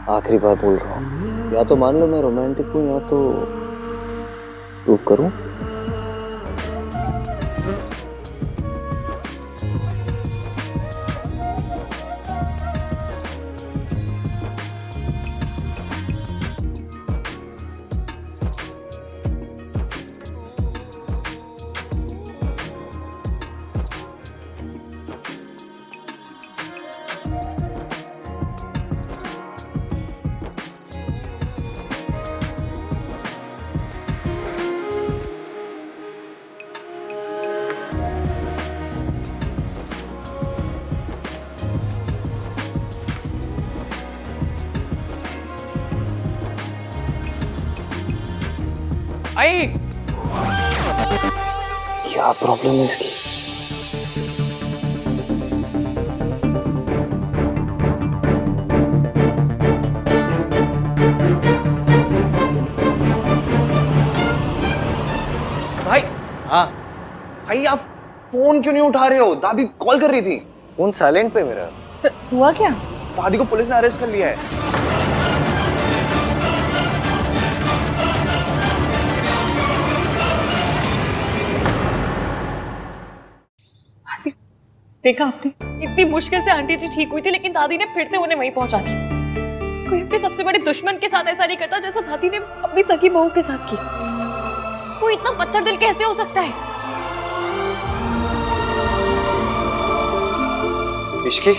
आखिरी बार बोल रहा हूँ, या तो मान लो मैं रोमांटिक हूँ या तो प्रूफ करूँ। आई क्या प्रॉब्लम है इसकी? भाई। हाँ, भाई आप फोन क्यों नहीं उठा रहे हो? दादी कॉल कर रही थी। फोन साइलेंट पे मेरा। हुआ क्या? दादी को पुलिस ने अरेस्ट कर लिया है। हंसी, देखा आपने? इतनी मुश्किल से आंटी जी ठीक हुई थी, लेकिन दादी ने फिर से उन्हें वहीं पहुंचा दिया। कोई अपने सबसे बड़े दुश्मन के साथ ऐसा नहीं करता जैसा दादी ने अपनी सगी बहू के साथ की। वो इतना पत्थर दिल कैसे हो सकता है? इश्की,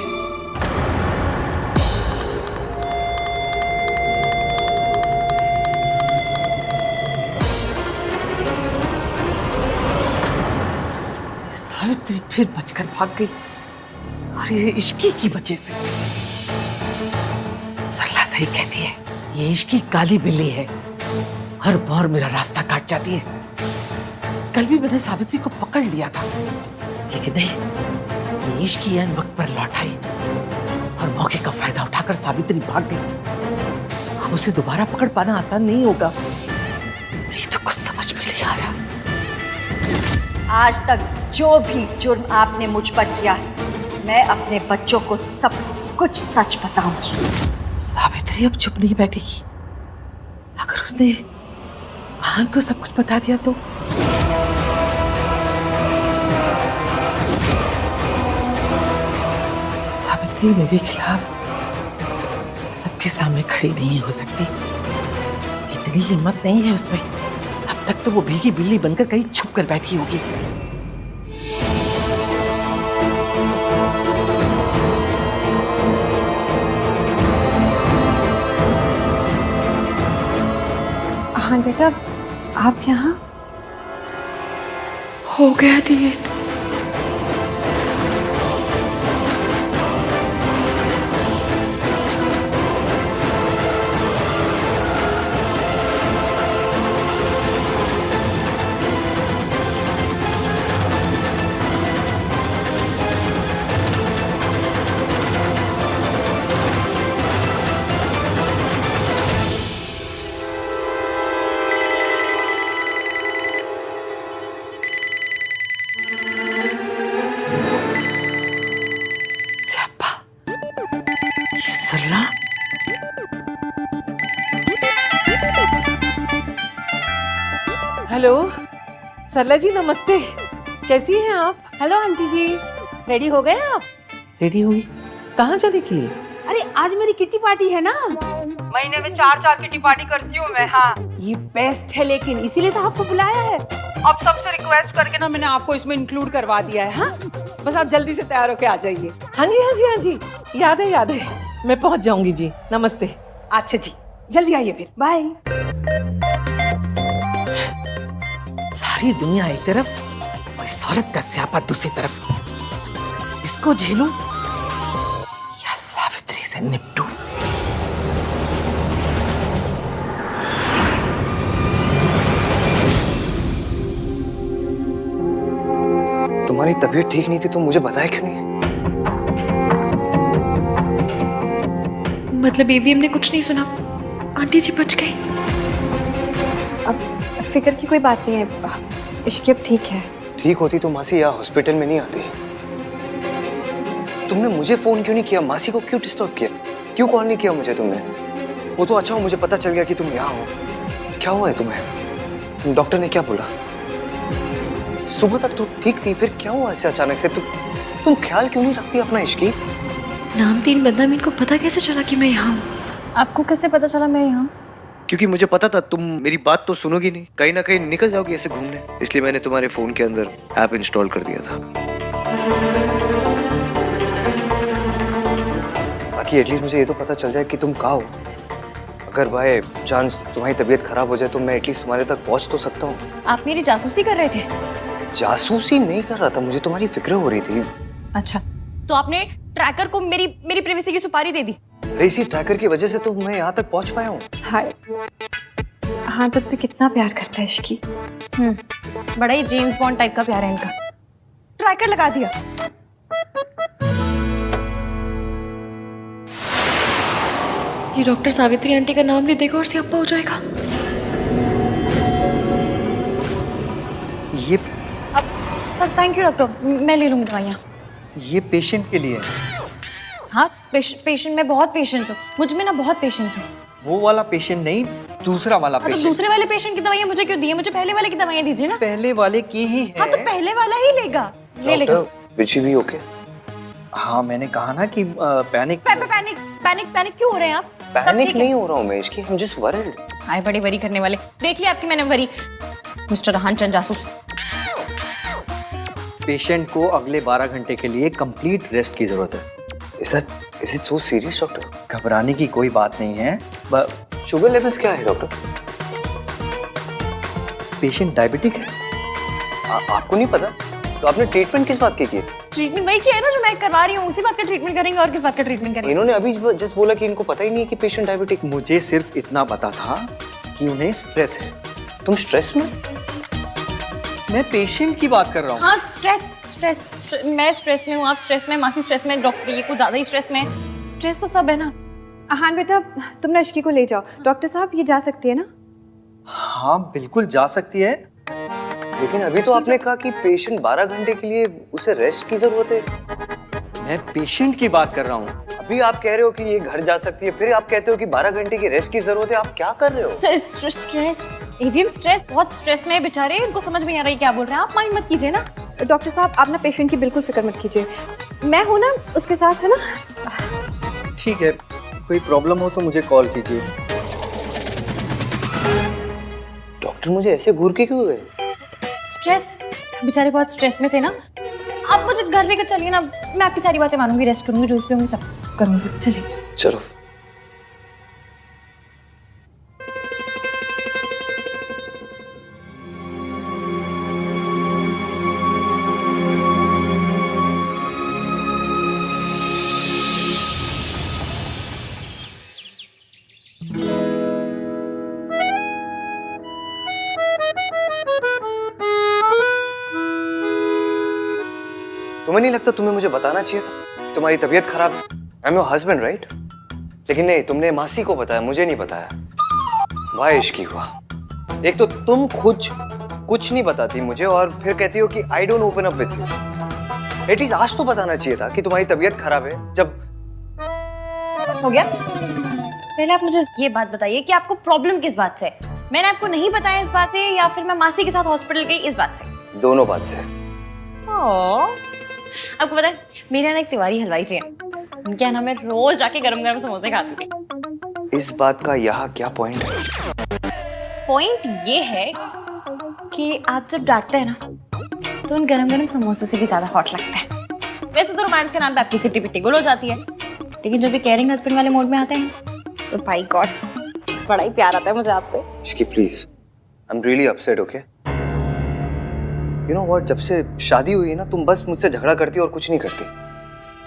सावित्री फिर बचकर भाग गई और ये इश्की की वजह से। सरला सही कहती है, ये इश्की काली बिल्ली है, हर बार मेरा रास्ता काट जाती है। कल भी मैंने सावित्री को पकड़ लिया था, लेकिन नहीं, ये इश्की ऐन वक्त पर लौट आई और मौके का फायदा उठाकर सावित्री भाग गई। अब उसे दोबारा पकड़ पाना आसान नहीं होगा। नहीं तो कुछ समझ में नहीं आ रहा। आज तक जो भी जुर्म आपने मुझ पर किया है, मैं अपने बच्चों को सब कुछ सच बताऊंगी। सावित्री अब चुप नहीं बैठेगी। अगर उसने महान को सब कुछ बता दिया तो सावित्री मेरे खिलाफ सबके सामने खड़ी नहीं हो सकती। इतनी हिम्मत नहीं है उसमें। अब तक तो वो भीगी बिल्ली बनकर कहीं छुप कर बैठी होगी। हाँ बेटा, आप यहाँ? हो गया डिलीट। सरला, हेलो सरला जी, नमस्ते। कैसी हैं आप? हेलो आंटी जी, रेडी हो गए आप? रेडी हुई? कहाँ जाने के लिए? अरे आज मेरी किट्टी पार्टी है ना। महीने में 4 किट्टी पार्टी करती हूँ मैं। हाँ, ये बेस्ट है, लेकिन इसीलिए तो आपको बुलाया है। अब सबसे रिक्वेस्ट करके ना मैंने आपको इसमें इंक्लूड करवा दिया है। हाँ, बस आप जल्दी से तैयार होके आ जाइए। हाँ जी, हाँ जी, हाँ जी, याद है, याद है। मैं पहुंच जाऊंगी जी। नमस्ते। अच्छा जी, जल्दी आइए फिर। बाय। सारी दुनिया एक तरफ और इस औरत का स्यापा दूसरी तरफ। इसको झेलूं या सावित्री से निपटूं? तुम्हारी तबीयत ठीक नहीं थी तो मुझे बताया क्यों नहीं? मतलब बेबी, हमने कुछ नहीं सुना। आंटी जी बच गई। अब फिक्र की कोई बात नहीं है, इश्की अब ठीक है। ठीक होती तो मासी यहाँ हॉस्पिटल में नहीं आती। तुमने मुझे फोन क्यों नहीं किया? मासी को क्यों डिस्टर्ब किया? क्यों कॉल नहीं किया मुझे तुमने? वो तो अच्छा हो मुझे पता चल गया कि तुम यहाँ हो। क्या हुआ है तुम्हें? डॉक्टर ने क्या बोला? सुबह तक तो ठीक थी, फिर क्या हुआ ऐसे अचानक से? तुम ख्याल क्यों नहीं रखती अपना इश्की? नामतीन बदनामी को पता कैसे चला कि मैं यहाँ हूँ? आपको कैसे पता चला मैं यहाँ? क्योंकि मुझे पता था तुम मेरी बात तो सुनोगी नहीं, कहीं ना कहीं निकल जाओगी ऐसे घूमने, इसलिए मैंने तुम्हारे फोन के अंदर ऐप इंस्टॉल कर दिया था ताकि एटलीस्ट मुझे ये तो पता चल जाए कि तुम कहाँ हो। अगर बाय चांस तुम्हारी तबीयत खराब हो जाए तो मैं एटलीस्ट तुम्हारे तक पहुंच तो सकता हूँ। आप मेरी जासूसी कर रहे थे? जासूसी नहीं कर रहा था, मुझे तुम्हारी फिक्र हो रही थी। अच्छा, तो आपने ट्रैकर को मेरी प्राइवेसी की सुपारी दे दी? अरे इसी ट्रैकर की वजह से तो मैं यहाँ तक पहुंच पाया हूँ। हाय, हाँ तुझसे कितना प्यार करता है इश्की। बड़ा ही जेम्स बॉन्ड टाइप का प्यार है इनका। ट्रैकर लगा दिया। ये डॉक्टर सावित्री आंटी का नाम ले देगा और सियाप्पा हो जाएगा। ये थैंक यू डॉक्टर, मैं ले लूंगी दवाइयाँ। ये पेशेंट के लिए है। हाँ, पेशेंट मैं बहुत पेशेंट हूँ, मुझ में ना बहुत पेशेंस है। वो वाला पेशेंट नहीं, दूसरा वाला हाँ, तो पेशेंट। दूसरे वाले पेशेंट की दवाइयाँ मुझे क्यों दी है? मुझे पहले वाले की दवाइयाँ दीजिए ना। पहले वाले की ही है। हाँ, तो पहले वाला ही लेगा, ले लेगा। विची भी ओके? हाँ मैंने कहा ना कि पैनिक पैनिक क्यों हो रहे हैं आप? सब पैनिक ठीक है? नहीं हो रहा हूँ मैं इसकी, I'm just worried। आए बड़ी वरी करने वाले, देख लिया आपकी मैंने वरी। मिस्टर रहान चंद जासूस। पेशेंट को अगले 12 घंटे के लिए कंप्लीट रेस्ट की जरूरत है। Is it so serious, doctor? घबराने की कोई बात नहीं है। शुगर लेवल्स क्या है डॉक्टर? पेशेंट डायबिटिक है। आपको नहीं पता? तो आपने ट्रीटमेंट किस बात की है? ट्रीटमेंट वही किया है ना जो मैं करवा रही हूँ, उसी बात का ट्रीटमेंट करेंगे और किस बात का ट्रीटमेंट करेंगे? इन्होंने अभी जस्ट बोला कि इनको पता ही नहीं है कि पेशेंट डायबिटिक। मुझे सिर्फ इतना पता था कि उन्हें स्ट्रेस है। तुम स्ट्रेस में? मैं पेशेंट की बात कर रहा हूँ। हाँ, स्ट्रेस मैं स्ट्रेस में हूँ, आप स्ट्रेस में, मासी स्ट्रेस में, डॉक्टर ये कुछ ज्यादा ही स्ट्रेस में। स्ट्रेस तो सब है ना। हाँ बेटा, तुम ना इश्की को ले जाओ। डॉक्टर साहब ये जा सकती है ना? हाँ बिल्कुल जा सकती है। लेकिन अभी तो आपने कहा कि पेशेंट 12 घंटे के लिए उसे रेस्ट की जरूरत है। मैं पेशेंट की बात कर रहा हूँ। अभी आप कह रहे हो कि ये घर जा सकती है, फिर आप कहते हो कि 12 घंटे की रेस्ट की जरूरत है। आप क्या कर रहे हो? स्ट्रेस, एवीएम स्ट्रेस, बहुत स्ट्रेस में है बेचारे, इनको समझ में नहीं आ रही क्या बोल रहे हैं। आप माइंड मत कीजिए ना। डॉक्टर साहब आप ना पेशेंट की बिल्कुल फिक्र मत कीजिए, मैं हूँ ना उसके साथ, है ना? ठीक है, कोई प्रॉब्लम हो तो मुझे कॉल कीजिए। डॉक्टर मुझे ऐसे घूर के क्यों गए? स्ट्रेस, बेचारे बहुत स्ट्रेस में थे ना। आप मुझे घर लेकर चलिए ना, मैं आपकी सारी बातें मानूंगी, रेस्ट करूंगी, जूस पीऊंगी, सब करूंगी। चलिए चलो। तुम्हें नहीं लगता तुम्हें मुझे बताना चाहिए था कि तुम्हारी तबीयत खराब है? I am your husband right? लेकिन नहीं, तुमने मासी को बताया, मुझे नहीं बताया। वाह इश्की हुआ। एक तो तुम खुद कुछ नहीं बताती मुझे और फिर कहती हो कि I don't open up with you. At least आज तो बताना चाहिए था कि तुम्हारी तबीयत खराब है। जब हो गया, पहले आप मुझे ये बात बताइए कि आपको प्रॉब्लम किस बात से है? मैंने आपको नहीं बताया इस बात से, या फिर मैं मासी के साथ हॉस्पिटल गई इस बात से? दोनों बात से। आपको पता है मेरे यहाँ एक तिवारी हलवाई जी हैं, उनके यहाँ मैं रोज जाके गरम गरम समोसे खाती थी। इस बात का यहाँ क्या पॉइंट है? पॉइंट ये है कि आप जब डांटते हैं ना तो उन गरम गरम समोसे से भी ज्यादा हॉट लगता है। वैसे तो रोमांस के नाम पे आपकी सिटी पिट्टी गुल हो जाती है, लेकिन जब ये केयरिंग हस्बैंड वाले मोड में आते हैं तो बाय गॉड बड़ा ही प्यार आता है मुझे आपसे। इसकी please, I am really upset, okay? You know what, जब से शादी हुई है ना तुम बस मुझसे झगड़ा करती हो और कुछ नहीं करती,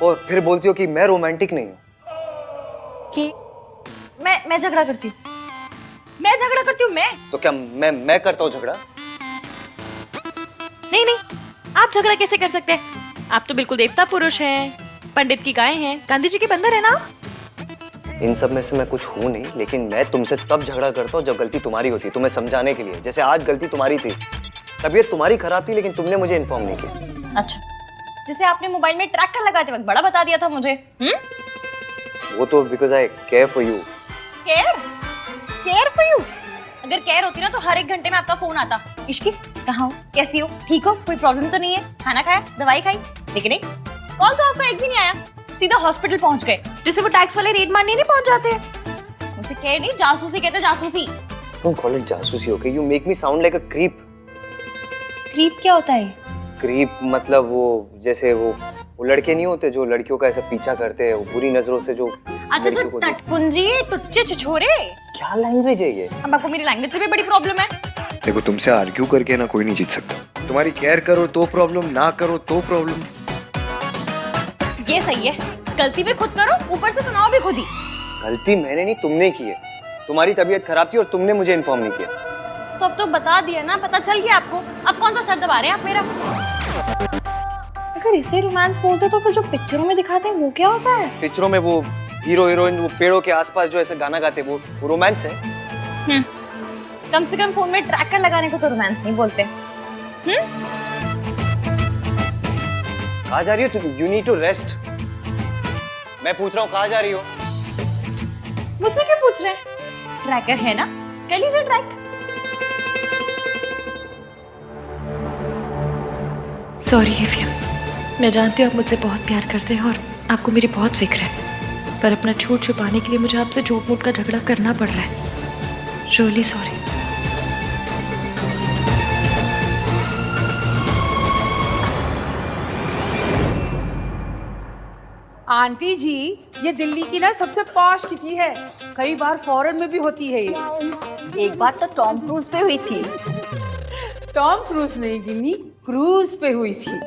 और फिर बोलती हो कि मैं रोमांटिक नहीं हूँ। कि मैं झगड़ा करती हूँ? मैं झगड़ा करती हूँ? मैं तो क्या मैं करता हूँ झगड़ा? नहीं, आप झगड़ा कैसे कर सकते हैं? आप तो बिल्कुल देवता पुरुष हैं, पंडित की गाय हैं, गांधी जी के बंदर है ना? इन सब में से मैं कुछ हूँ नहीं, लेकिन मैं तुमसे तब झगड़ा करता हूँ जब गलती तुम्हारी होती है, तुम्हें समझाने के लिए। जैसे आज गलती तुम्हारी थी, तबीयत तुम्हारी खराब थी, लेकिन तुमने मुझे इन्फॉर्म नहीं किया। अच्छा, जैसे आपने मोबाइल में ट्रैकर लगाते वक्त बड़ा बता दिया था मुझे। वो तो because I care for you, care care for you. अगर केयर होती ना तो हर 1 घंटे में आपका फोन आता, इश्की कहाँ हो, कैसी हो, ठीक हो, कोई प्रॉब्लम तो नहीं है, खाना खाया, दवाई खाई। लेकिन नहीं, कॉल तो आपका एक भी नहीं आया, सीधा हॉस्पिटल पहुंच गए, जिससे वो टैक्स वाले रेड मारने नहीं पहुंच जाते। उसे केयर नहीं, जासूसी कहते, जासूसी। Don't call it जासूसी, okay? You make me sound like a creep. Creep क्या होता है? क्रीप मतलब वो जैसे वो लड़के नहीं होते जो लड़कियों का ऐसा पीछा करते हैं, वो बुरी नजरों से जो अच्छा जो टटपुंजी, टुच्चे छिछोरे। क्या लैंग्वेज है ये? अब आपको मेरी लैंग्वेज से भी बड़ी प्रॉब्लम है। देखो तुमसे आर्ग्यू करके ना कोई नहीं जीत सकता। तुम्हारी केयर करो तो प्रॉब्लम, ना करो तो प्रॉब्लम। ये सही है, गलती भी खुद करो, ऊपर से सुनाओ भी खुद ही। गलती मैंने नहीं, तुमने की है। तुम्हारी तबीयत खराब थी और तुमने मुझे इन्फॉर्म नहीं किया। तो अब तो बता दिया ना, पता चल गया आपको। अब कौन सा सर दबा रहे हैं आप मेरा? अगर इसे रोमांस बोलते तो फिर जो पिक्चरों में दिखाते हैं वो क्या होता है? पिक्चरों में वो हीरो हीरोइन वो पेड़ों के आसपास जो ऐसे गाना गाते वो रोमांस है। कम से कम फोन में ट्रैकर लगाने को तो रोमांस नहीं बोलते। कहाँ जा रही हो तुम? You need to rest. मैं पूछ रहा हूँ कहाँ जा रही हो? मुझसे क्या पूछ रहे हैं? ट्रैकर है ना, कर लीजिए ट्रैक। सॉरी एफियम, मैं जानती हूँ आप मुझसे बहुत प्यार करते हैं और आपको मेरी बहुत फिक्र है, पर अपना झूठ छुपाने के लिए मुझे आपसे झूठ मूठ का झगड़ा करना पड़ रहा है। Really sorry. आंटी जी, ये दिल्ली की ना सबसे पॉश किटी है, कई बार फॉरेन में भी होती है ये। एक बार तो टॉम क्रूज पे हुई थी। टॉम क्रूज नहीं गिनी, क्रूज पे हुई थी।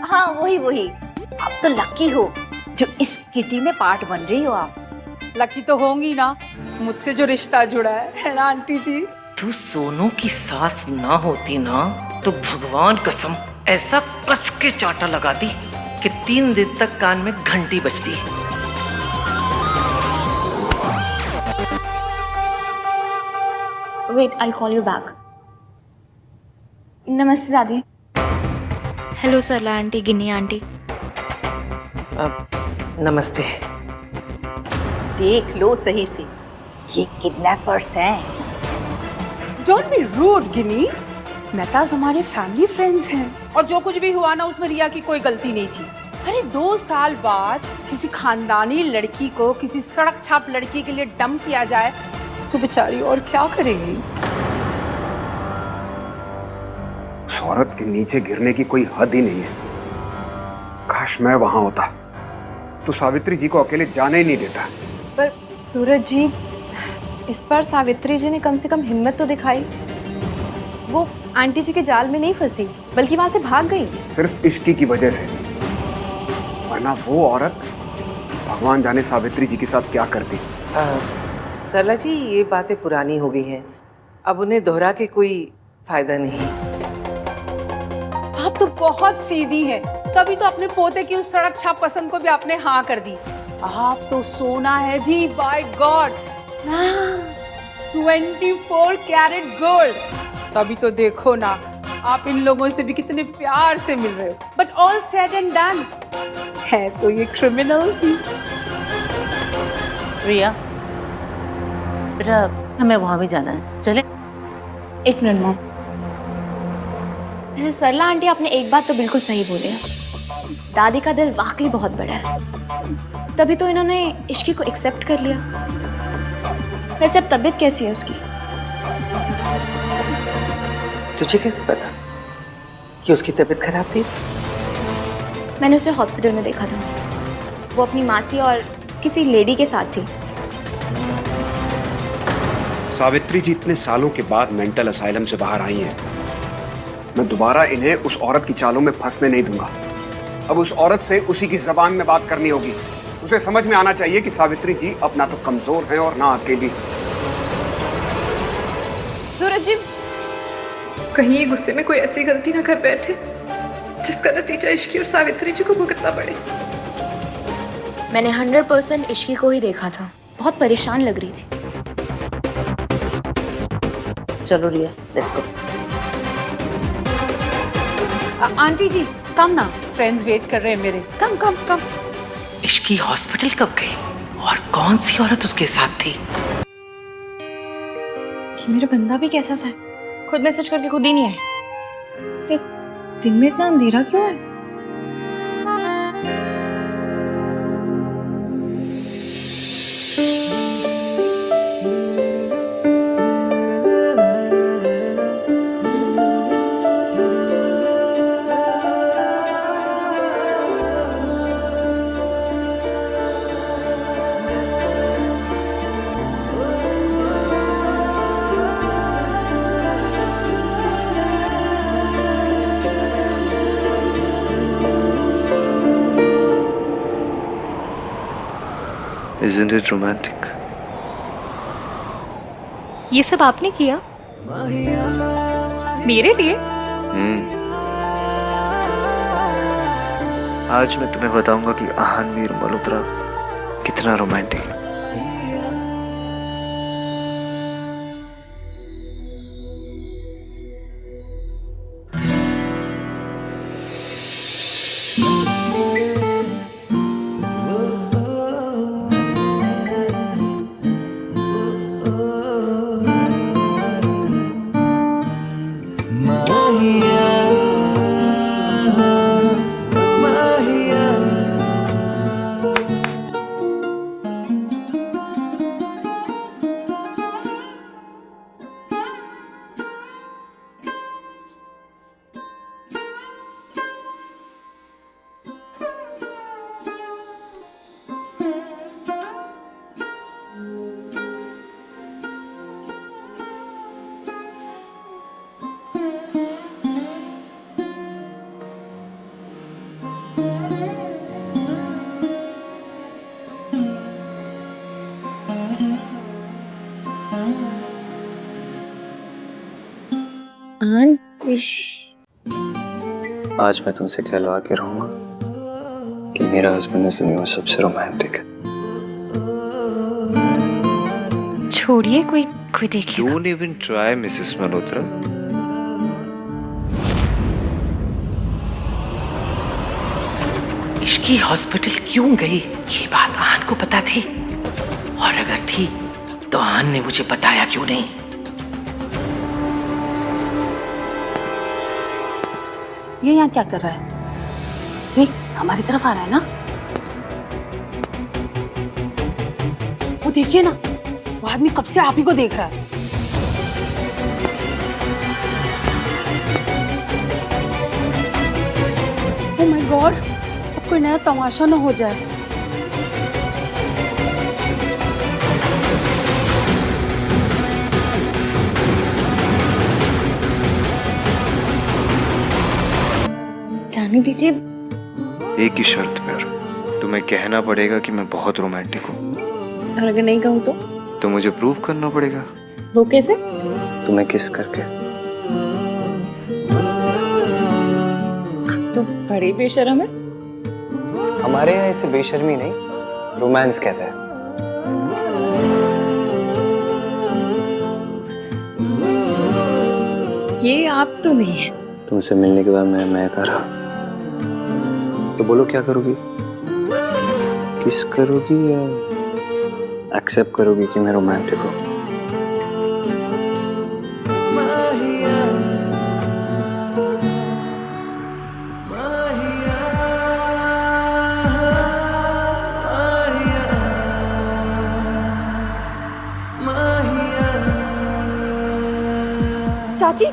हाँ वही। आप तो लकी हो जो इस किटी में पार्ट बन रही हो आप। लकी तो होंगी ना, मुझसे जो रिश्ता जुड़ा है ना आंटी जी। तू सोनू की सास ना होती ना तो भगवान कसम ऐसा कस के चाटा लगाती कि 3 दिन तक कान में घंटी बजती। Wait, I call you back. नमस्ते दादी। Hello Sarla aunty, Ginni aunty. नमस्ते। देख लो सही से, ये किडनैपर्स हैं। डोंट बी रूड गिनी, मेहताज हमारे फैमिली फ्रेंड्स हैं और जो कुछ भी हुआ ना उसमें रिया की कोई गलती नहीं थी। अरे 2 साल बाद किसी खानदानी लड़की को किसी सड़क छाप लड़की के लिए डंप किया जाए तो बेचारी और क्या करेगी। उस औरत के नीचे गिरने की कोई हद ही नहीं है। काश मैं वहां होता तो सावित्री जी को अकेले जाने ही नहीं देता। पर सूरज जी, इस बार सावित्री जी ने कम से कम हिम्मत तो दिखाई। वो आंटी जी के जाल में नहीं फंसी बल्कि वहां से भाग गई। सिर्फ इश्की की वजह से, वरना वो औरत भगवान जाने सावित्री जी के साथ क्या करती। सरला जी, ये बातें पुरानी हो गई हैं, अब उन्हें दोहरा के कोई फायदा नहीं। आप तो बहुत सीधी हैं, तभी तो अपने पोते की उस सड़क छाप पसंद को भी आपने हाँ कर दी। आप तो सोना है जी, बाय गॉड। 24 carat gold. तभी तो देखो ना, आप इन लोगों से भी कितने प्यार से मिल रहे हो। But all said and done, है तो ये क्रिमिनल्स ही। रिया बेटा, हमें वहां भी जाना है, चले? 1 मिनट मॉम। वैसे सरला आंटी, आपने एक बात तो बिल्कुल सही बोली है, दादी का दिल वाकई बहुत बड़ा है, तभी तो इन्होंने इश्की को एक्सेप्ट कर लिया। वैसे अब तबीयत कैसी है उसकी? तुझे कैसे पता कि उसकी तबीयत खराब थी? मैंने उसे हॉस्पिटल में देखा था, वो अपनी मासी और किसी लेडी के साथ थी। सावित्री जी इतने सालों के बाद मेंटल असाइलम से बाहर आई हैं। मैं दोबारा इन्हें उस औरत की चालों में फंसने नहीं दूंगा। अब उस औरत से उसी की जबान में बात करनी होगी। उसे समझ में आना चाहिए कि सावित्री जी अब ना तो कमजोर हैं और ना अकेली। सूरज जी, कहीं ये गुस्से में कोई ऐसी गलती ना कर बैठे जिसका नतीजा इश्की और सावित्री जी को भुगतना पड़े। मैंने 100% इश्की को ही देखा था, बहुत परेशान लग रही थी। चलो रिया, लेट्स गो। आंटी जी कम ना, फ्रेंड्स वेट कर रहे हैं मेरे। कम कम कम। इश्की हॉस्पिटल कब गई और कौन सी औरत उसके साथ थी? ये मेरा बंदा भी कैसा सा है, खुद मैसेज करके खुद ही नहीं आए। ये दिन में इतना अंधेरा क्यों है? Isn't it romantic? ये सब आपने किया मेरे लिए? आज मैं तुम्हें बताऊंगा कि आहानवीर मल्होत्रा कितना रोमांटिक है। आज मैं तुमसे कहलवा के रहूंगा कि मेरा हस्बैंड इस दुनिया में सबसे रोमांटिक है। छोड़िए, कोई कोई देख लेगा। Don't even try, Mrs Malhotra. Ishki hospital क्यों गई, ये बात आन को पता थी? और अगर थी तो आन ने मुझे बताया क्यों नहीं? ये यहाँ क्या कर रहा है? देख, हमारी तरफ आ रहा है ना। वो देखिए ना, वो आदमी कब से आप ही को देख रहा है। ओह माय गॉड, अब कोई नया तमाशा ना हो जाए। जाने दीजिए। एक ही शर्त पर, तुम्हें कहना पड़ेगा कि मैं बहुत रोमांटिक हूँ। और अगर नहीं कहूँ तो मुझे प्रूव करना पड़ेगा। वो कैसे? तुम्हें किस करके। तो बड़ी बेशर्म है। हमारे यहाँ इसे बेशर्मी नहीं, रोमांस कहते हैं। ये आप तो नहीं है। तुमसे मिलने के बाद मैं करा, तो बोलो क्या करोगी? किस करोगी या एक्सेप्ट करोगी कि मैं रोमांटिक हूँ? चाची,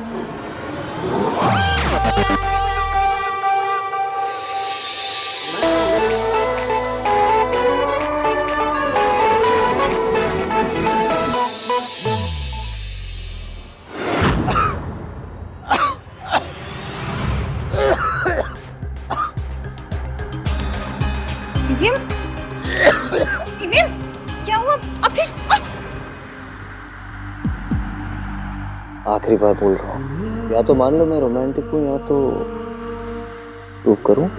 क्या हुआ? अभी आखिरी बार बोल रहा हूँ, या तो मान लो मैं रोमांटिक हूँ या तो प्रूफ करूँ।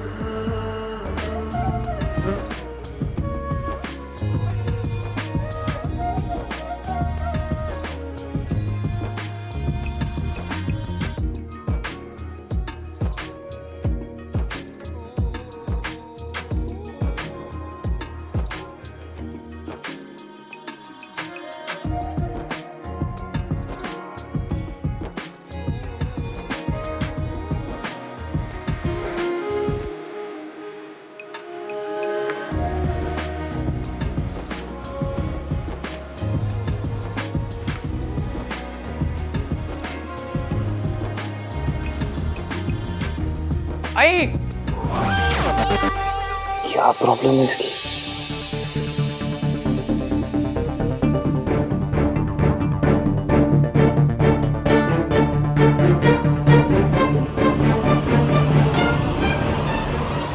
भाई क्या प्रॉब्लम है इसकी?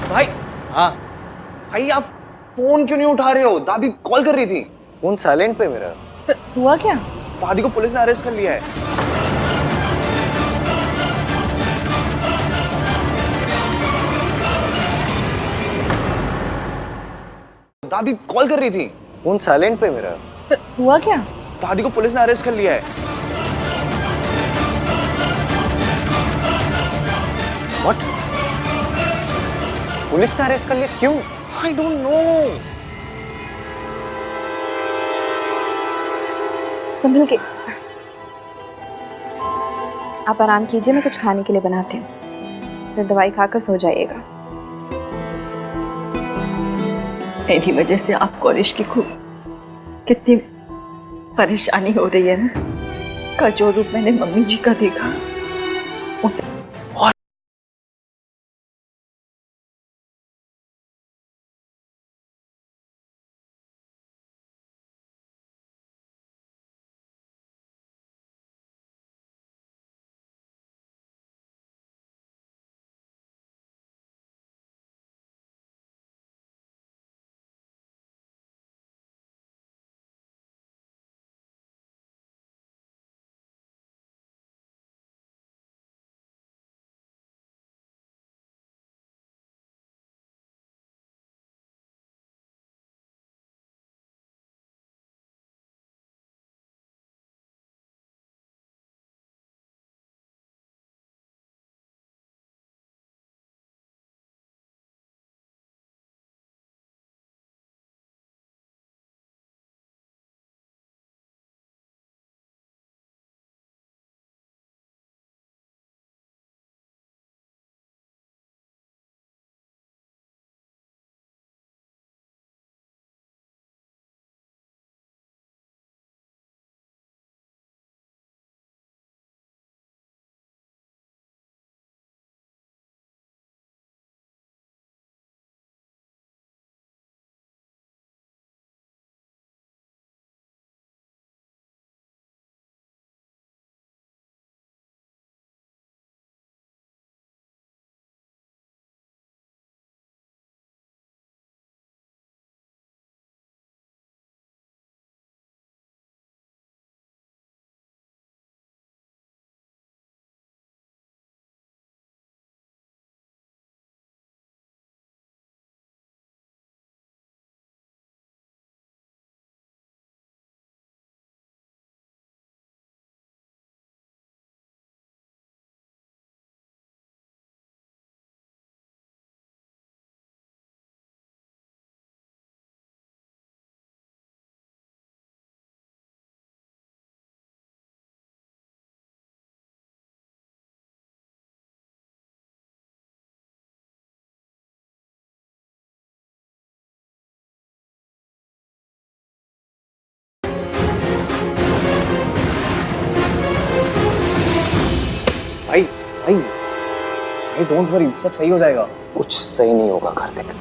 भाई हाँ भाई आप फोन क्यों नहीं उठा रहे हो? दादी कॉल कर रही थी। फोन साइलेंट पे मेरा। हुआ क्या? दादी को पुलिस ने अरेस्ट कर लिया है। दादी कॉल कर रही थी। फोन साइलेंट पे मेरा। हुआ क्या? दादी को पुलिस ने अरेस्ट कर लिया है। व्हाट? पुलिस ने अरेस्ट कर लिया? क्यों? I don't know. संभल के। आप आराम कीजिए, मैं कुछ खाने के लिए बनाती हूँ, फिर दवाई खाकर सो जाइएगा। मेरी वजह से आपको और इश्की को कितनी परेशानी हो रही है ना। का जो रूप मैंने मम्मी जी का देखा उसे भाई भाई भाई डोंट वरी, सब सही हो जाएगा। कुछ सही नहीं होगा कार्तिक।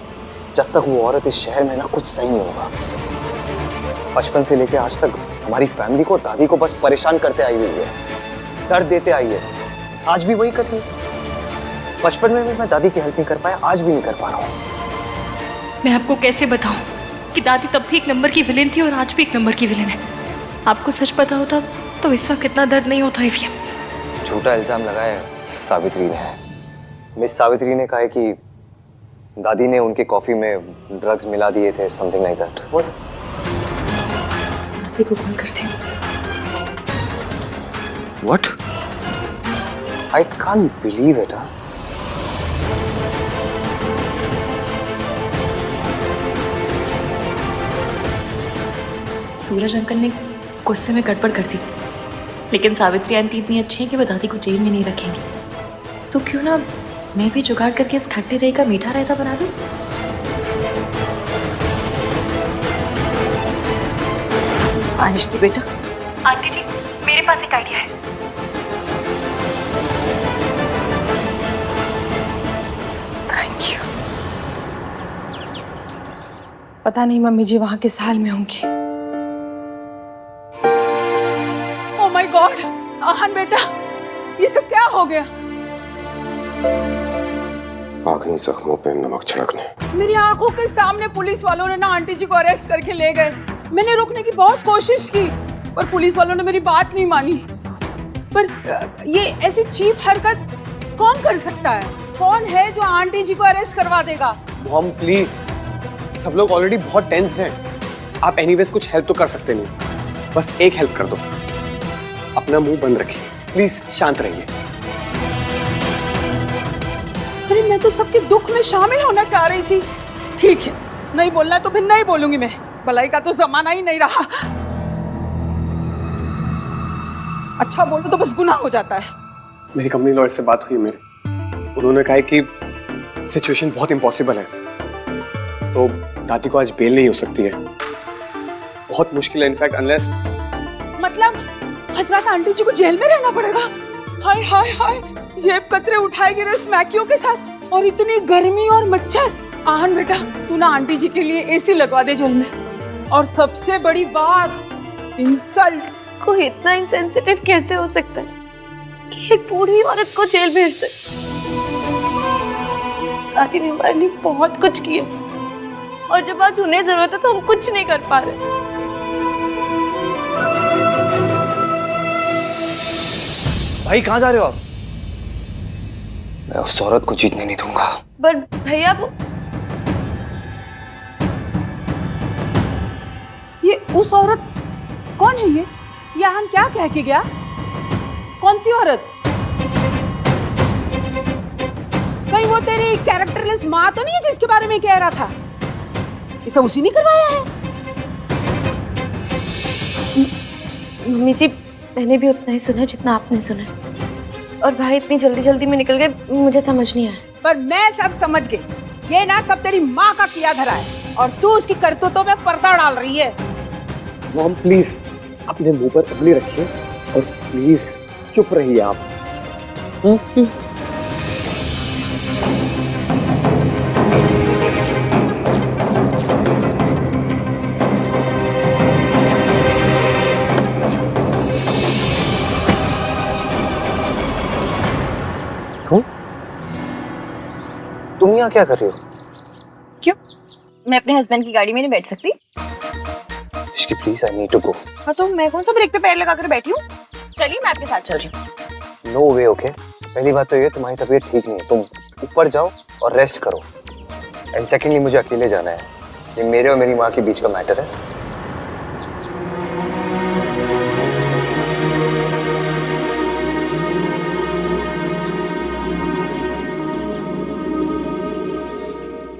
जब तक वो औरत इस शहर में ना, कुछ सही नहीं होगा। बचपन से लेके आज तक हमारी फैमिली को, दादी को बस परेशान करते आई हुई है, दर्द देते आई है। आज भी वही कर रही है। बचपन में भी मैं दादी की हेल्प नहीं कर पाया, आज भी नहीं कर पा रहा हूँ। मैं आपको कैसे बताऊं कि दादी तब भी एक नंबर की विलेन थी और आज भी एक नंबर की विलेन है। आपको सच पता होता तो इस वक्त इतना दर्द नहीं होता ईवीएम। झूठा इल्जाम लगाया सावित्री ने। मिस सावित्री ने कहा है कि दादी ने उनके कॉफी में ड्रग्स मिला दिए थे, समथिंग लाइक दैट। व्हाट? मासी को कॉल करती हूँ। What? I can't believe it. Suraj uncle ने गुस्से में गड़बड़ कर दी, लेकिन सावित्री आंटी इतनी अच्छी है कि वो दादी को जेल में नहीं रखेंगी। तो क्यों ना मैं भी जुगाड़ करके इस खट्टे दही का मीठा रायता बना दूं। आनिश की बेटा। आंटी जी, मेरे पास एक आइडिया है। पता नहीं मम्मी जी वहां किस हाल में होंगी। ओह माय गॉड, आहन बेटा, ये सब क्या हो गया? आ गई जख्मों पे नमक छिड़कने। मेरी आंखों के सामने पुलिस वालों ने ना आंटी जी को अरेस्ट करके ले गए। मैंने रोकने की बहुत कोशिश की पर पुलिस वालों ने मेरी बात नहीं मानी। पर ये ऐसी चीप हरकत कौन कर सकता है? कौन है जो आंटी जी को अरेस्ट करवा देगा? मॉम प्लीज, सब लोग ऑलरेडी बहुत टेंस्ड हैं। आप एनीवेज कुछ हेल्प तो कर सकते नहीं, बस एक हेल्प कर दो, अपना मुंह बंद रखिए प्लीज, शांत रहिए। अरे मैं तो सबके दुख में शामिल होना चाह रही थी। ठीक है, नहीं बोलना तो फिर नहीं बोलूंगी मैं, भलाई का तो जमाना ही नहीं रहा। अच्छा बोलो तो बस गुनाह हो जाता है। मेरी कंपनी लॉयर से बात हुई मेरे, उन्होंने कहा है कि सिचुएशन बहुत इम्पॉसिबल है, तो दादी को आज बेल नहीं हो सकती है, बहुत मुश्किल है इनफैक्ट, अनलेस मतलब हजरत आंटी जी को जेल में रहना पड़ेगा। हाय हाय हाय, जेब कतरे उठाएगी रस्मैकियों के साथ, और इतनी गर्मी और मच्छर। आहन बेटा, तू ना आंटी जी के लिए एसी लगवा दे जेल में। और सबसे बड़ी बात, इंसल्ट। कोई इतना इंसेंसिटिव कैसे हो सकता है कि एक बूढ़ी औरत को जेल भेज दे? दादी ने हमारे लिए बहुत कुछ किया और जब आज उन्हें जरूरत है तो हम कुछ नहीं कर पा रहे। भाई कहाँ जा रहे हो आप? मैं उस औरत को जीतने नहीं दूंगा। बट भैया वो ये उस औरत कौन है? ये आहन क्या कह के गया? कौन सी औरत? कहीं वो तेरी कैरेक्टरलेस माँ तो नहीं है जिसके बारे में कह रहा था? ये सब उसी ने करवाया है? मम्मी जी, मैंने भी उतना ही सुना जितना आपने सुना, और भाई इतनी जल्दी जल्दी में निकल गए, मुझे समझ नहीं आया। पर मैं सब समझ गई। ये ना सब तेरी माँ का किया धरा है और तू उसकी करतूतों में पर्दा डाल रही है। मॉम प्लीज अपने मुंह पर उंगली रखिए और प्लीज चुप रहिए आप। तुम यहाँ क्या कर रही हो? क्यों? मैं अपने हस्बैंड की गाड़ी में नहीं बैठ सकती? इश्की please, I need to go. हाँ तो मैं कौन सा ब्रेक पे पैर लगाकर बैठी हूँ? चलिए मैं आपके साथ चल रही हूँ। नो वे, ओके। पहली बात तो ये, तुम्हारी तबीयत ठीक नहीं है, तुम ऊपर जाओ और रेस्ट करो। एंड सेकेंडली, मुझे अकेले जाना है, ये मेरे और मेरी माँ के बीच का मैटर है।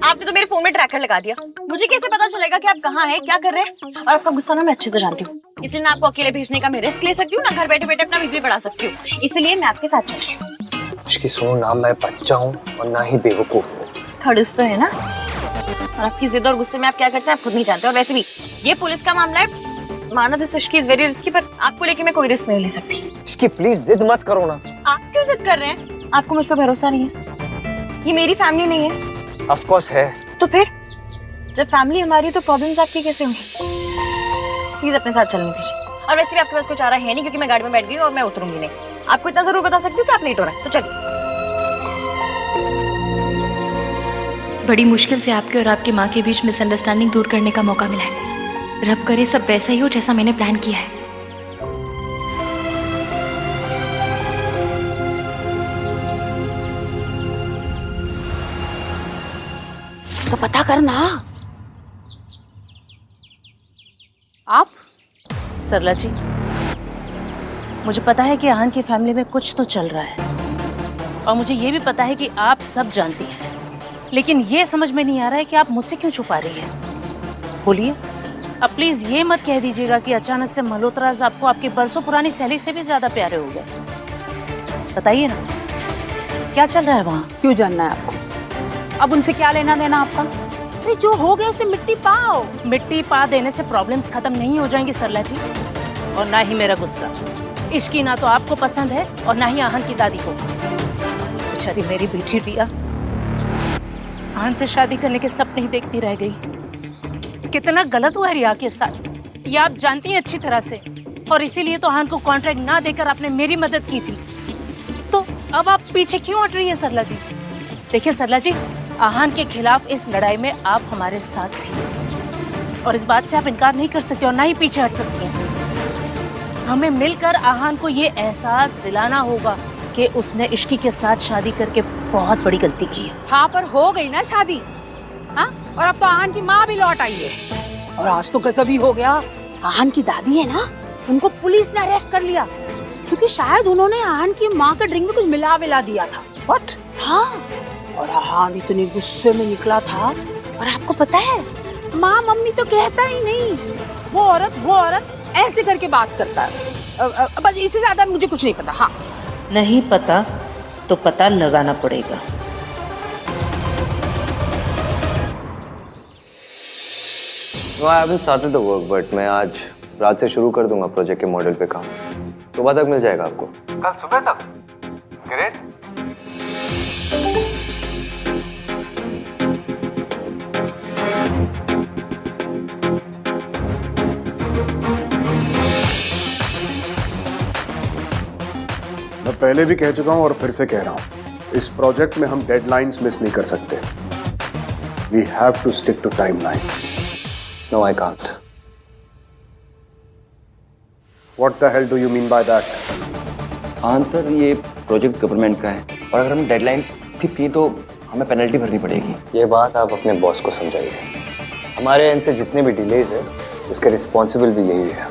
आपने तो मेरे फोन में ट्रैकर लगा दिया, मुझे कैसे पता चलेगा कि आप कहाँ हैं, क्या कर रहे हैं? और आपका गुस्सा ना मैं अच्छे से जानती हूँ, इसलिए ना आपको अकेले भेजने का मैं रिस्क ले सकती हूँ, ना घर बैठे बैठे अपना बीपी बढ़ा सकती हूँ, इसलिए मैं आपके साथ चल रही हूँ। इसकी सुनो, ना मैं बच्चा हूँ और ना ही बेवकूफ हूँ। खड़ूस तो है ना, और आपकी जिद और गुस्से में आप क्या करते हैं आप खुद नहीं जानते। और वैसे भी ये पुलिस का मामला है, माना this Ishki is very risky, पर आपको लेके मैं कोई रिस्क नहीं ले सकती। इसकी प्लीज जिद मत करो ना। आप क्यों जिद कर रहे हैं? आपको मुझ पर भरोसा नहीं है? ये मेरी फैमिली नहीं है? ऑफ कोर्स है। तो फिर जब फैमिली हमारी तो प्रॉब्लम्स आपकी कैसे होंगी? प्लीज अपने साथ चलने दीजिए। और वैसे भी आपके पास कुछ आ रहा है नहीं, क्योंकि मैं गाड़ी में बैठ गई और मैं उतरूंगी नहीं। आपको इतना जरूर बता सकती हूँ कि आप लेट हो रहे हैं, तो चलिए। बड़ी मुश्किल से आपके और आपकी माँ के बीच मिसअंडरस्टैंडिंग दूर करने का मौका मिला है। रब करे सब वैसा ही हो जैसा मैंने प्लान किया है। तो पता करना। आप? सरला जी, मुझे पता है कि आहन की फैमिली में कुछ तो चल रहा है, और मुझे ये भी पता है कि आप सब जानती हैं, लेकिन ये समझ में नहीं आ रहा है कि आप मुझसे क्यों छुपा रही हैं। बोलिए, अब प्लीज ये मत कह दीजिएगा कि अचानक से मल्होत्रा आपको आपकी बरसों पुरानी सहेली से भी ज्यादा प्यारे हो गए। बताइए ना, क्या चल रहा है वहाँ? क्यों जानना है आपको? अब उनसे क्या लेना देना आपका? नहीं, जो हो गया उसे मिट्टी पाओ। मिट्टी पा देने से प्रॉब्लम्स खत्म नहीं हो जाएंगी सरला जी, और ना ही मेरा गुस्सा। इश्की ना तो आपको पसंद है और ना ही आहन की दादी को। बेचारी मेरी बेटी रिया आहन से शादी करने के सपने ही देखती रह गई। कितना गलत हुआ है रिया के साथ, ये आप जानती हैं अच्छी तरह से, और इसीलिए तो आहान को कॉन्ट्रैक्ट ना देकर आपने मेरी मदद की थी। तो अब आप पीछे क्यों हट रही है सरला जी? देखिए सरला जी, आहान के खिलाफ इस लड़ाई में आप हमारे साथ थी और इस बात से आप इनकार नहीं कर सकते और ना ही पीछे हट सकती हैं। हमें मिलकर आहान को ये एहसास दिलाना होगा कि उसने इश्की के साथ शादी करके बहुत बड़ी गलती की है। हाँ, पर हो गई ना शादी। हाँ, और अब तो आहान की माँ भी लौट आई है। और आज तो गजब ही हो गया, आहान की दादी है ना, उनको पुलिस ने अरेस्ट कर लिया क्योंकि शायद उन्होंने आहान की माँ के ड्रिंक में कुछ मिला दिया था। व्हाट? हाँ, और आहान इतने गुस्से में निकला था। और आपको पता है, माँ मम्मी तो कहता ही नहीं, वो औरत ऐसे करके बात करता है। बस इससे ज्यादा मुझे कुछ नहीं पता। हाँ, नहीं पता तो पता लगाना पड़ेगा। No, I haven't started the work, but मैं आज रात से शुरू कर दूंगा प्रोजेक्ट के मॉडल पे काम। सुबह तक मिल जाएगा आपको। कल सुबह तक? ग्रेट। मैं पहले भी कह चुका हूं और फिर से कह रहा हूं, इस प्रोजेक्ट में हम डेडलाइंस मिस नहीं कर सकते। We have to stick to timeline. No, I can't. What the hell do you mean by that? Answer, ये प्रोजेक्ट गवर्नमेंट का है और अगर हम डेडलाइन ठीक की तो हमें पेनल्टी भरनी पड़ेगी। ये बात आप अपने बॉस को समझाइए। हमारे एंड से जितने भी डिलेज है उसके रिस्पॉन्सिबल भी यही है।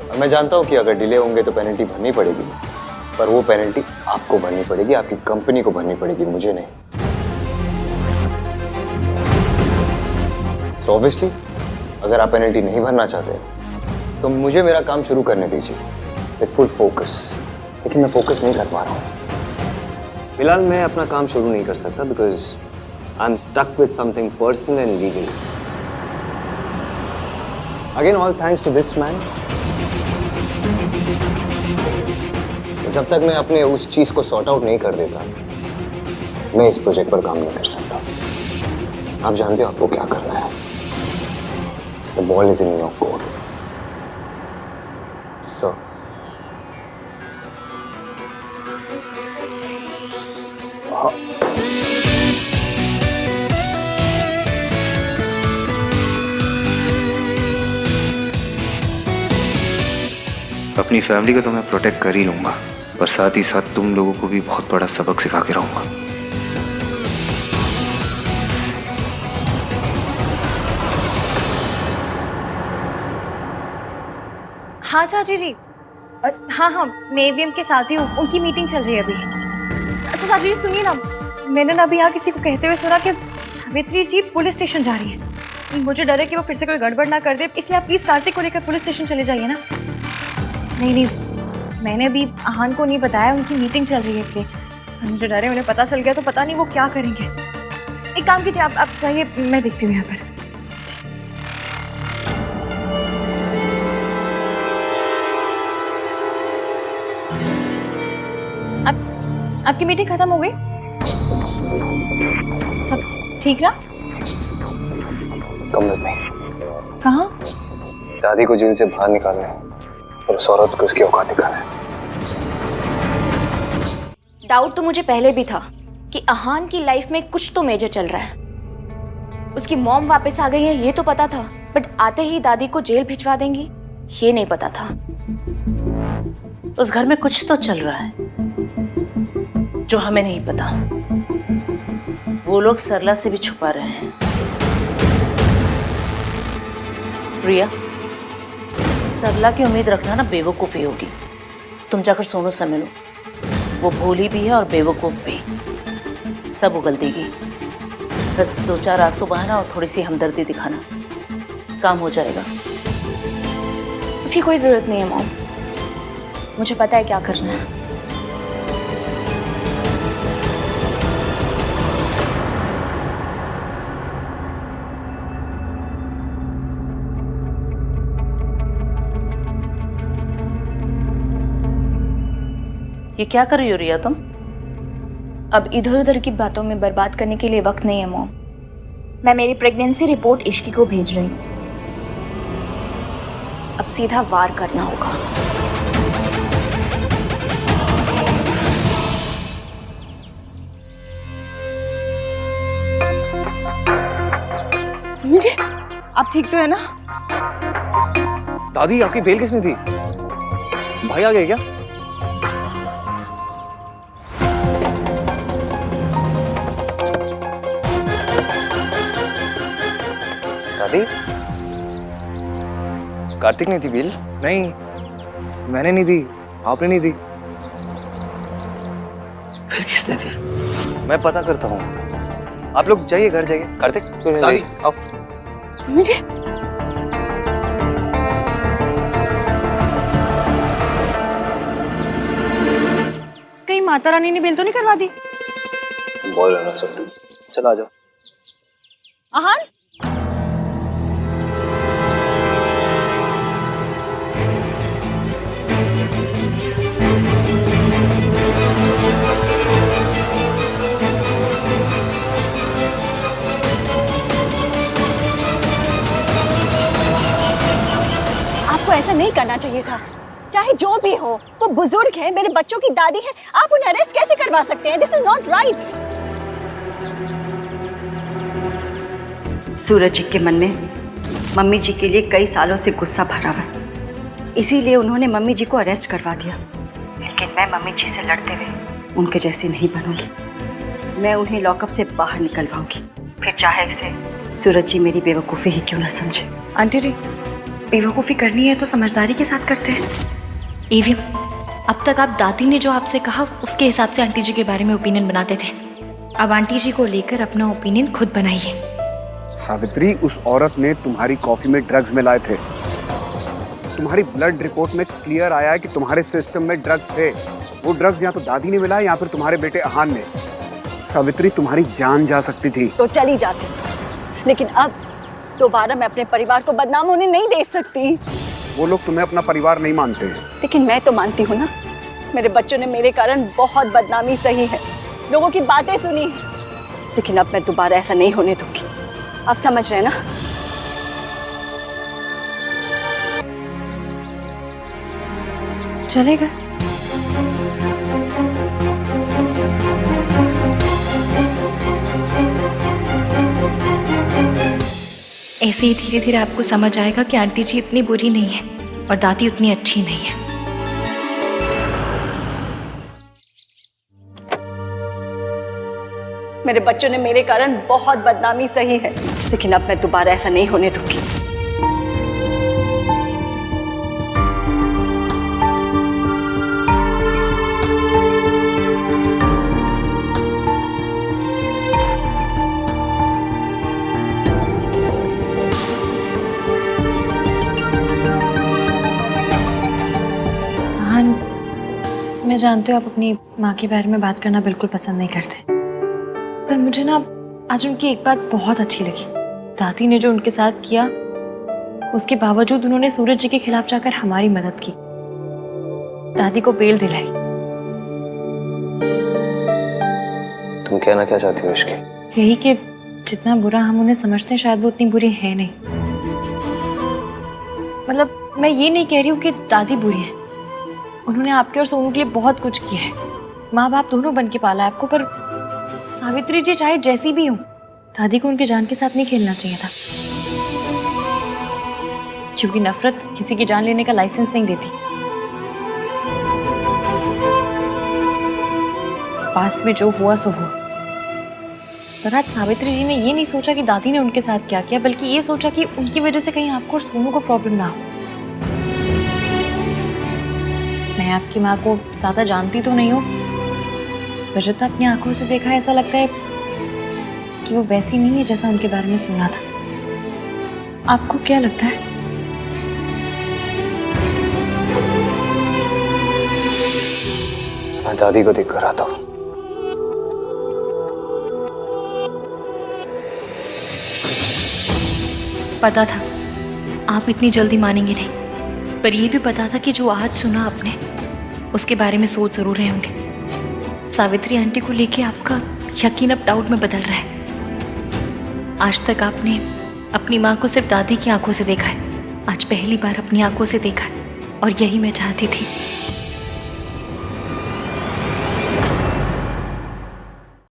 और मैं जानता हूँ कि अगर डिले होंगे तो पेनल्टी भरनी पड़ेगी, पर वो पेनल्टी आपको भरनी पड़ेगी, आपकी कंपनी को भरनी पड़ेगी, मुझे नहीं। तो ऑब्वियसली अगर आप पेनल्टी नहीं भरना चाहते तो मुझे मेरा काम शुरू करने दीजिए विद फुल फोकस। लेकिन मैं फोकस नहीं कर पा रहा हूँ फिलहाल। मैं अपना काम शुरू नहीं कर सकता because I am stuck with something personal and legal. Again all thanks to this man. जब तक मैं अपने उस चीज को सॉर्ट आउट नहीं कर देता मैं इस प्रोजेक्ट पर काम नहीं कर सकता। आप जानते हो आपको क्या करना है। The ball is in your court, sir. अपनी फैमिली को तो मैं प्रोटेक्ट कर ही लूंगा, पर साथ ही साथ तुम लोगों को भी बहुत बड़ा सबक सिखा के रहूंगा। हाँ चाची जी, हाँ मैं AVM के साथ ही हूँ, उनकी मीटिंग चल रही है अभी। अच्छा चाची जी सुनिए ना, मैंने ना अभी यहाँ किसी को कहते हुए सुना कि सावित्री जी पुलिस स्टेशन जा रही है। मुझे डर है कि वो फिर से कोई गड़बड़ ना कर दे, इसलिए आप प्लीज़ कार्तिक को लेकर पुलिस स्टेशन चले जाइए ना। नहीं, मैंने अभी आहान को नहीं बताया, उनकी मीटिंग चल रही है इसलिए। मुझे डर है उन्हें पता चल गया तो पता नहीं वो क्या करेंगे। एक काम कीजिए, आप चाहिए, मैं देखती हूँ यहाँ पर। आपकी मीटिंग खत्म हो गई? सब ठीक रहा? कमरे में। कहाँ? दादी को जेल से बाहर निकालना है और उस औरत को उसकी औकात दिखाना है। डाउट तो मुझे पहले भी था कि आहान की लाइफ में कुछ तो मेजर चल रहा है। उसकी मॉम वापस आ गई है ये तो पता था, बट आते ही दादी को जेल भिजवा देंगी ये नहीं पता था। उस घर में कुछ तो चल रहा है जो हमें नहीं पता। वो लोग सरला से भी छुपा रहे हैं। प्रिया, सरला की उम्मीद रखना ना बेवकूफ़ी होगी। तुम जाकर सोनू से मिलो, वो भोली भी है और बेवकूफ़ भी। सब उगल देगी। बस 2-4 आंसू बहाना और थोड़ी सी हमदर्दी दिखाना, काम हो जाएगा। उसकी कोई जरूरत नहीं है मॉम, मुझे पता है क्या करना है। ये क्या कर रही हो रिया तुम? अब इधर उधर की बातों में बर्बाद करने के लिए वक्त नहीं है मॉम। मैं मेरी प्रेगनेंसी रिपोर्ट इश्की को भेज रही हूँ। अब सीधा वार करना होगा। मुझे आप ठीक तो है ना? दादी आपकी बेल किसने दी? भाई आ गए क्या? दादी, कार्तिक ने दी बेल? नहीं, मैंने नहीं दी, आपने नहीं दी। फिर किसने दी? मैं पता करता हूँ। आप लोग जाइए, घर जाइए। कार्तिक, दादी आओ। मुझे कहीं माता रानी ने बेल तो नहीं करवा दी? बोल रहा सुन, चलो आ जाओ। आहान, आपको ऐसा नहीं करना चाहिए था। चाहे जो भी हो, वो बुजुर्ग है, मेरे बच्चों की दादी है, आप उन्हें अरेस्ट कैसे करवा सकते हैं? This is not right. Suraj ji के मन में मम्मी जी के लिए कई सालों से गुस्सा भरा हुआ है, इसीलिए उन्होंने मम्मी जी को अरेस्ट करवा दिया। लेकिन मैं मम्मी जी से लड़ते हुए उनके जैसी नहीं बनूंगी। मैं उन्हें लॉकअप से बाहर निकलवाऊंगी, फिर चाहे इसे सूरज जी मेरी बेवकूफ़ी ही क्यों ना समझे। आंटी जी, बेवकूफ़ी करनी है तो समझदारी के साथ करते हैं। एवी, अब तक आप दादी ने जो आपसे कहा उसके हिसाब से आंटी जी के बारे में ओपिनियन बनाते थे। अब आंटी जी को लेकर अपना ओपिनियन खुद बनाइए। सावित्री, उस औरत ने तुम्हारी कॉफी में ड्रग्स मिलाए थे। तुम्हारी ब्लड रिपोर्ट में क्लियर आया है कि तुम्हारे सिस्टम में ड्रग्स थे। वो ड्रग्स या तो दादी ने मिलाए या फिर तुम्हारे बेटे आहान ने। सावित्री, तुम्हारी जान जा सकती थी। तो चली जाती, लेकिन अब दोबारा मैं अपने परिवार को बदनाम होने नहीं दे सकती। वो लोग तुम्हें अपना परिवार नहीं मानते हैं। लेकिन मैं तो मानती हूँ ना। मेरे बच्चों ने मेरे कारण बहुत बदनामी सही है, लोगों की बातें सुनी है, लेकिन अब मैं दोबारा ऐसा नहीं होने दूंगी। आप समझ रहे हैं ना? चलेगा। ऐसे ही धीरे धीरे आपको समझ आएगा कि आंटी जी इतनी बुरी नहीं है और दादी उतनी अच्छी नहीं है। मेरे बच्चों ने मेरे कारण बहुत बदनामी सही है, लेकिन अब मैं दोबारा ऐसा नहीं होने दूंगी। हाँ, मैं जानती हूँ आप अपनी माँ के बारे में बात करना बिल्कुल पसंद नहीं करते, पर मुझे ना आज उनकी एक बात बहुत अच्छी लगी। दादी ने जो उनके साथ किया, उसके बावजूद उन्होंने सूरज जी के खिलाफ जाकर हमारी मदद की, दादी को बेल दिलाई। तुम कहना क्या चाहती हो इसके? यही कि जितना बुरा हम उन्हें समझते हैं शायद वो उतनी बुरी है नहीं। मतलब मैं ये नहीं कह रही हूँ कि दादी बुरी है, उन्होंने आपके और सोनू के लिए बहुत कुछ किया है, माँ बाप दोनों बन के पाला है आपको। पर सावित्री जी चाहे जैसी भी हो, दादी को उनकी जान के साथ नहीं खेलना चाहिए था, क्योंकि नफरत किसी की जान लेने का लाइसेंस नहीं देती। पास्ट में जो हुआ सो हुआ, पर आज सावित्री जी ने ये नहीं सोचा कि दादी ने उनके साथ क्या किया, बल्कि ये सोचा कि उनकी वजह से कहीं आपको और सोनू को प्रॉब्लम ना हो। मैं आपकी माँ को ज्यादा जानती तो नहीं हूँ, पर जितना अपनी आंखों से देखा है ऐसा लगता है कि वो वैसी नहीं है जैसा उनके बारे में सुना था। आपको क्या लगता है? मैं दादी को देख कर आता हूँ। पता था आप इतनी जल्दी मानेंगे नहीं, पर यह भी पता था कि जो आज सुना आपने उसके बारे में सोच जरूर रहे होंगे। सावित्री आंटी को लेके आपका यकीन अब डाउट में बदल रहा है। आज तक आपने अपनी माँ को सिर्फ दादी की आंखों से देखा है, आज पहली बार अपनी आंखों से देखा है, और यही मैं चाहती थी।